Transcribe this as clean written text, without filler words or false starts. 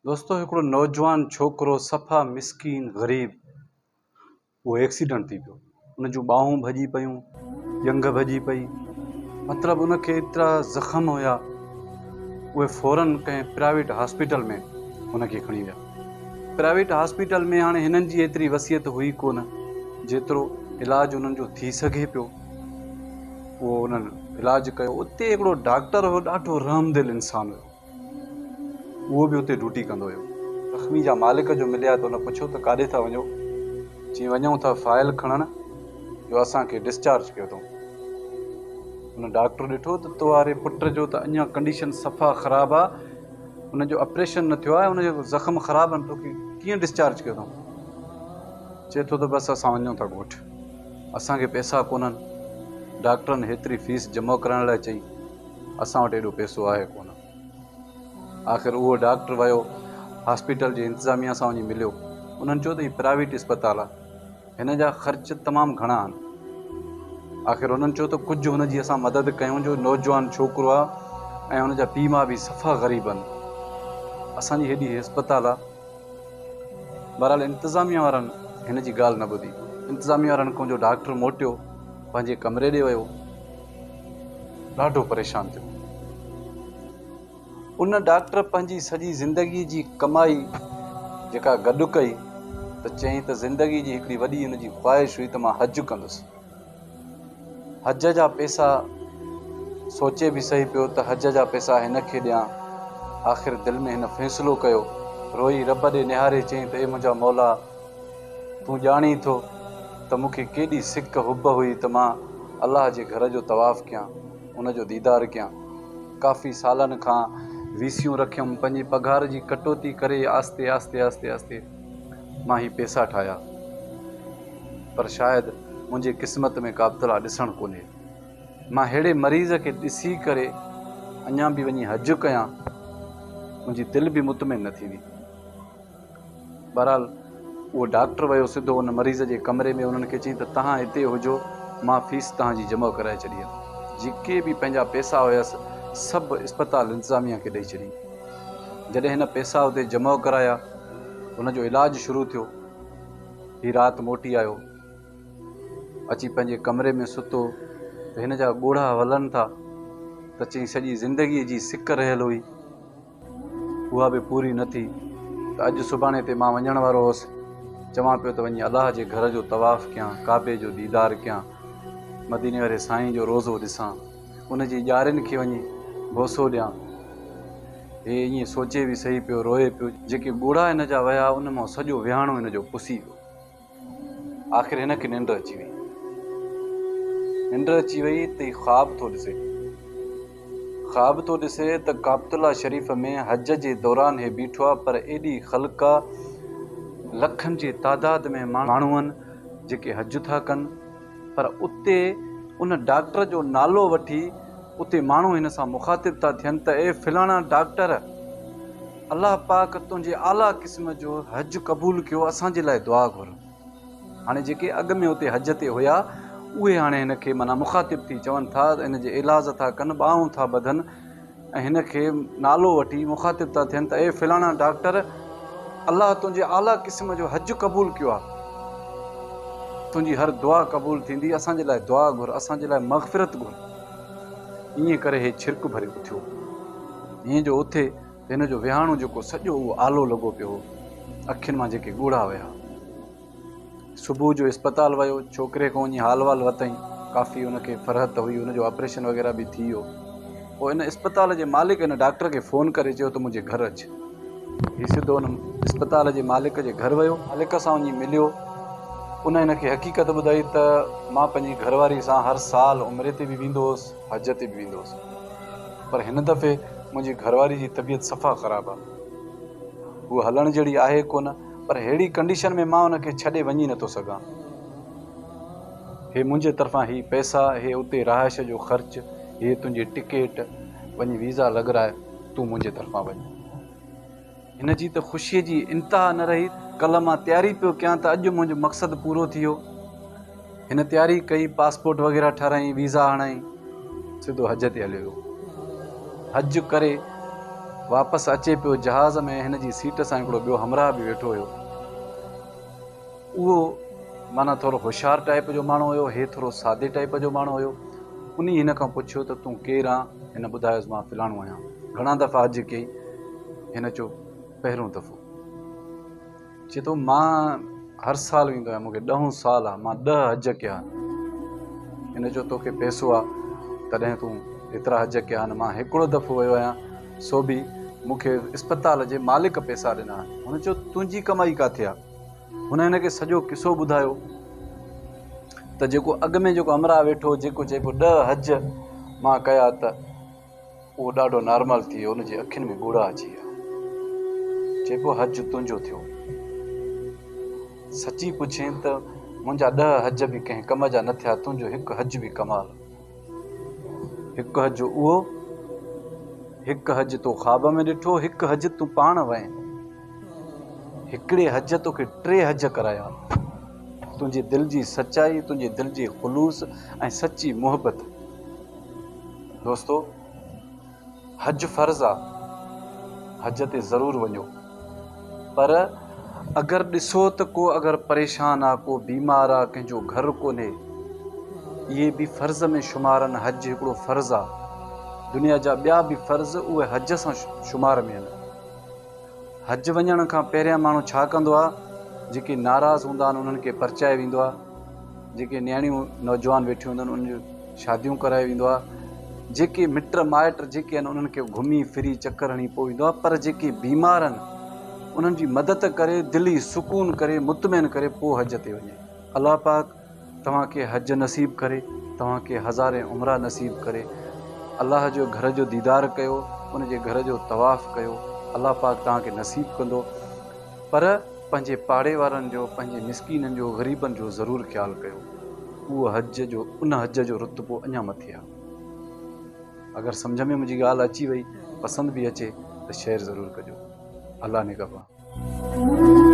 दोस्तो हिकिड़ो नौजवान छोकिरो सफ़ा मिसकीन ग़रीब उहो एक्सीडेंट थी पियो। उन जूं ॿाहूं भॼी पियूं, ॼंघ भॼी पई, मतिलबु उनखे एतिरा ज़ख़्म हुया। उहे फ़ौरन कंहिं प्राइवेट हॉस्पिटल में उनखे खणी विया। प्राइवेट हॉस्पिटल में हाणे हिननि जी एतिरी वसियत हुई कोन, जेतिरो इलाजु उन्हनि जो थी सघे पियो उहो उन्हनि इलाजु कयो। उते हिकिड़ो डॉक्टर हुयो, ॾाढो रहमदिल इंसानु हुयो, उहो बि उते ड्यूटी कंदो हुयो। ज़ख़्मी जा मालिक जो मिलिया त हुन पुछियो त काॾे था वञो? चई वञूं था फाइल खणण, जो असांखे डिस्चार्ज कयो अथऊं। हुन डॉक्टर ॾिठो त तो वारे पुट जो त अञा कंडीशन सफ़ा ख़राबु आहे, हुनजो ऑपरेशन न थियो आहे, हुनजो ज़ख़्म ख़राबु आहिनि, तोखे कीअं डिस्चार्ज कयो अथऊं? चए थो त बसि असां वञूं था ॻोठु, असांखे पैसा कोन्हनि, डॉक्टरनि हेतिरी फीस जमा कराइण लाइ चई, असां वटि एॾो पैसो आहे कोन। आख़िर उहो डॉक्टर वियो, हॉस्पिटल जे इंतिज़ामिया सां वञी मिलियो। उन्हनि चयो त हीउ प्राइवेट इस्पताल आहे, हिन जा ख़र्च तमामु घणा आहिनि। आख़िर उन्हनि चयो त कुझु हुनजी असां मदद कयूं, जो नौजवान छोकिरो आहे ऐं हुनजा पीउ माउ बि सफ़ा ग़रीब आहिनि, असांजी हेॾी इस्पताल आहे। बहरहाल इंतिज़ामिया वारनि हिन जी ॻाल्हि न ॿुधी। इंतिज़ामिया वारनि खां जो डॉक्टर मोटियो, पंहिंजे कमरे ॾे वियो, ॾाढो परेशान थियो। उन डॉक्टर पंहिंजी सॼी ज़िंदगी जी कमाई जेका गॾु कई त चयईं त ज़िंदगी जी हिकिड़ी वॾी हुनजी ख़्वाहिश हुई त मां हज कंदुसि। हज जा पैसा सोचे बि सही पियो त हज जा पैसा हिनखे ॾियां। आख़िर दिलि में हिन फ़ैसिलो कयो, रोई रब ॾे निहारे चयईं त ए मुंहिंजा मौला, तूं ॼाणी थो त मूंखे केॾी सिक हुब हुई त मां अलाह जे घर जो तवाफ़ कयां, उनजो दीदार कयां। काफ़ी सालनि खां वीसियूं रखियमि, पंहिंजी पघार जी कटौती करे आस्ते आस्ते आस्ते आस्ते मां ही पैसा ठाहिया, पर शायदि मुंहिंजे क़िस्मत में काबतला ॾिसणु कोन्हे। मां अहिड़े मरीज़ खे ॾिसी करे अञा बि वञी हज कयां, मुंहिंजी दिलि बि मुतमिन न थींदी। बहरहाल उहो डॉक्टर वियो सिधो उन मरीज़ जे कमरे में, उन्हनि खे चई त तव्हां हिते हुजो, मां फीस तव्हांजी जमा कराए छॾी आहे। जेके बि पंहिंजा पैसा हुयसि सभु इस्पताल इंतिज़ामिया खे ॾेई छॾी। जॾहिं हिन पैसा उते जमा कराया, हुनजो इलाजु शुरू थियो। हीअ राति मोटी आयो, अची पंहिंजे कमरे में सुतो त हिन जा ॻोढ़ा हलनि था त चई सॼी ज़िंदगीअ जी सिक रहियल हुई, उहा बि पूरी न थी। त अॼु सुभाणे ते मां वञण वारो हुअसि, चवां पियो त वञी अलाह जे घर जो तवाफ़ कयां, काबे जो दीदार कयां, मदीने वारे साईं जो रोज़ो ॾिसां, उनजी ॼारियुनि खे वञी भोसो ॾियां। हे ईअं सोचे बि सही पियो, रोए पियो। जेके ॻोढ़ा हिन जा विया, उन मां सॼो विहाणो हिन जो पुसी वियो। आख़िर हिन खे निंड अची वई। निंड अची वई त ही ख़्वाब थो ॾिसे, ख़्वाब थो ॾिसे त काबतुल्ला शरीफ़ में हज जे दौरान हे बीठो आहे, पर एॾी ख़ल्क़, लखनि जे तादाद में माण्हू आहिनि जेके हज था कनि, पर उते उन डॉक्टर जो नालो वठी उते माण्हू हिन सां मुखातिब था थियनि त ए फलाणा डॉक्टर, अलाह पाक तुंहिंजे आला क़िस्म जो हज क़बूल कयो, असांजे लाइ दुआ घुर। हाणे जेके अॻ में उते हज ते हुया उहे हाणे हिन खे माना मुखातिब थी चवनि था, हिन जे इलाज था कनि, ॿाहूं था ॿधनि ऐं हिन खे नालो वठी मुखातिब था थियनि त ए फलाणा डॉक्टर, अलाह तुंहिंजे आला क़िस्म जो हज क़बूल कयो आहे, तुंहिंजी हर दुआ क़बूल थींदी, असांजे लाइ दुआ घुर, असांजे लाइ मग़फ़िरत घुर। ईअं करे हे छिरक भरे उथियो। ईअं जो उथे हिन जो विहाणो जेको सॼो उहो आलो लॻो पियो, अखियुनि मां जेके ॻोढ़ा विया। सुबुह जो इस्पताल वियो, छोकिरे खां वञी हाल वाल वरितईं, काफ़ी हुनखे फ़रहत हुई, हुनजो ऑपरेशन वग़ैरह बि थी वियो। पोइ हिन इस्पताल जे मालिक हिन डॉक्टर खे फ़ोन करे चयो त मुंहिंजे घर अचु। हीउ सिधो हुन इस्पताल जे मालिक जे घर वियो, मालिक सां वञी मिलियो। उन हिनखे हक़ीक़त ॿुधाई त मां पंहिंजी घरवारी सां हर साल उमिरे ते बि वेंदो हुउसि, हज ते बि वेंदो हुउसि, पर हिन दफ़े मुंहिंजी घरवारी जी तबियत सफ़ा ख़राबु आहे, उहा हलण जहिड़ी आहे कोन, पर अहिड़ी कंडीशन में मां हुनखे छॾे वञी नथो सघां। हे मुंहिंजे तरफ़ां ही पैसा, हे उते रहाइश जो ख़र्च, हे तुंहिंजी टिकेट, वञी वीज़ा लॻराए, तूं मुंहिंजे तरफ़ां वञ। हिन जी त ख़ुशीअ जी इंतिहा न रही। कल्ह मां तयारी पियो कयां त अॼु मुंहिंजो मक़सदु पूरो थी वियो। हिन तयारी कई, पासपोर्ट वग़ैरह ठाराई, वीज़ा हणाई, सिधो हज ते हलियो वियो। हज करे वापसि अचे पियो जहाज़ में, हिन जी सीट सां हिकिड़ो ॿियो हमराह बि वेठो हुयो। उहो माना थोरो होशियारु टाइप जो माण्हू हुयो, हे थोरो सादे टाइप जो माण्हू हुयो। उन हिन खां पुछियो त तूं केरु आहे? हिन ॿुधायोसि मां फलाणो आहियां। घणा दफ़ा हज कई? हिन चयो पहिरियों दफ़ो। चए थो मां हर साल वेंदो आहियां, मूंखे 10 साल आहे, मां 10 हज कया आहिनि। हिन चयो तोखे पैसो आहे तॾहिं तूं एतिरा हज कया आहिनि। मां हिकिड़ो दफ़ो वियो आहियां, सो बि मूंखे इस्पताल जे मालिक पैसा ॾिना आहिनि। हुन चयो तुंहिंजी कमाई किथे आहे? हुन हिनखे सॼो किसो ॿुधायो त जेको अॻु में जेको हमराह वेठो, जेको चए पियो 10 हज मां कया, त उहो ॾाढो नॉर्मल थी वियो, हुनजी अखियुनि में ॻोढ़ा अची विया। चए पियो हज तुंहिंजो थियो। सची पुछे त मुंहिंजा 10 हज बि कंहिं कम जा न थिया, तुंहिंजो हिकु हज बि कमाल। हिकु हज उहो, हिकु हज तो ख़्वाब में ॾिठो, हिकु हज तूं पाण वएं। हिकिड़े हज तोखे 3 हज कराया। तुंहिंजी दिलि जी सचाई, तुंहिंजी दिलि जी ख़ुलूस ऐं सची मुहबत। दोस्तो, हज फ़र्ज़ आहे, हज ते ज़रूरु वञो। पर अगरि ॾिसो त को अगरि परेशान आहे, को बीमार आहे, कंहिंजो घर कोन्हे, इहे बि फ़र्ज़ में शुमार आहिनि। हज हिकिड़ो फ़र्ज़ु आहे। दुनिया जा ॿिया बि फ़र्ज़ उहे हज सां शुमार में आहिनि। हज वञण खां पहिरियां माण्हू छा कंदो आहे? जेके नाराज़ हूंदा आहिनि उन्हनि खे परचाए वेंदो आहे। जेके न्याणियूं नौजवान वेठियूं हूंदियूं आहिनि उन्हनि जूं शादियूं कराए वेंदो आहे। जेके मिट माइट जेके आहिनि उन्हनि खे घुमी फिरी चकर हणी पोइ ईंदो आहे। पर जेके बीमार आहिनि उन्हनि जी मदद करे, दिली सुकून करे, मुतमइन करे पोइ हज ते वञे। अलाह पाक तव्हांखे हज नसीब करे, तव्हांखे हज़ारे उमरा नसीब करे। अलाह जो घर जो दीदार कयो, उनजे घर जो तवाफ़ कयो। अलाह पाक तव्हांखे नसीब कंदो। पर पंहिंजे पाड़े वारनि जो, पंहिंजे मिसकीननि जो, ग़रीबनि जो ज़रूरु ख़्यालु कयो। उहो हज जो, उन हज जो रुतबो अञा मथे आहे। अगरि सम्झ में मुंहिंजी ॻाल्हि अची वई, पसंदि बि अचे, त शेयर ज़रूरु कजो। अलाह निगहबान।